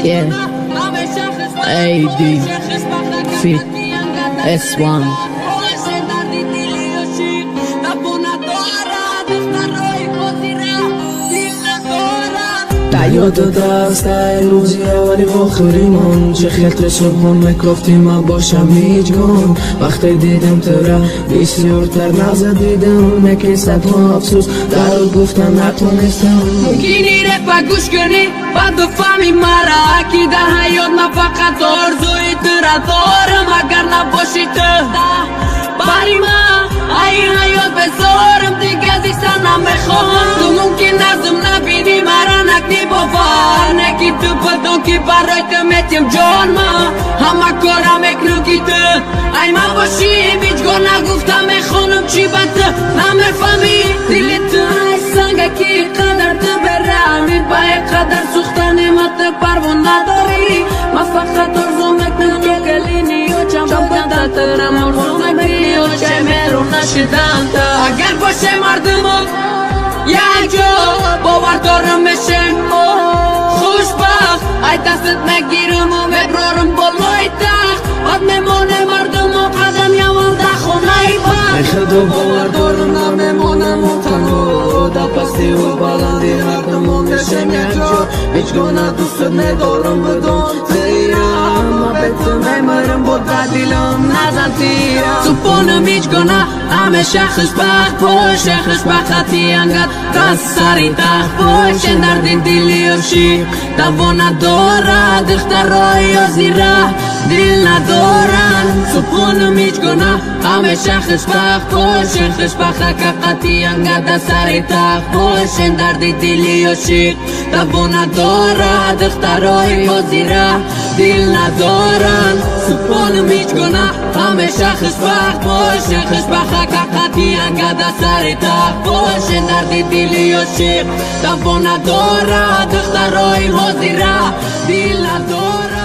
Yeah, AD Fit S1 یادت رفت ایلوزیا ولی آخریمون چه خیلی صبحون میگفتی من باشم هیچگون وقتی دیدم تو را بسیارتر نظر دیدم یکی صدها افسوس در گفتم نتونستم ممکنی رپ گوش کنی بعد بفهمی مرا اکی در حیات من فقط آرزوی تو را دارم اگر نباشی تو بری من این حیات بذارم دیگه از این سر نمیخواهم تو ممکن ازم نبینی مرا نکنی باور نگی تو بدون که برای تو میتیم جان من همه کارم اکنو که تو ای من باشیم هیچگاه نگفتم میخونم چی بده نمیفهمی دل تو ای سنگه که قدر تو برمی با قدر سوختن مت پروان نداری من فقط ارزو میکنم که گلینی و چم بودن ترم ارزو میکنی و چه میرو نشدن تا اگر باشه مردمم یک جا باور دارم میشم خوشبخت ای دستت میگیرم و میبرارم بالای تخت بعد میمانه مردم و قدم یوان در خونه بخت خدا باور دارم نمیمانم و تنها در پستی و بلندی مردمون میشم یک جا هیچگاه دوست ندارم بدون تیرم ما به تو میمرم با دلم نزن تیرم سپانم هیچگاه همیشه خوشبخت باشه خوشبختی انقدر دست سری تخت باشه در دلی افشی دوا ندارد دخترهای و زیره دل ندارن سپانم هیچگاه همیشه خوشبخت باشه خوشبخت حقیقتی انقدر سری تخت باشه در دلی افشی دوا ندارد دخترهای و زیره دل ندارن سپانم هیچگاه همیشه خوشبخت باشه خوشبخت حقیقتی انقدر سر تخت باشه درد دلی عاشق دوا ندارد دخترهای حاضره دل ندارد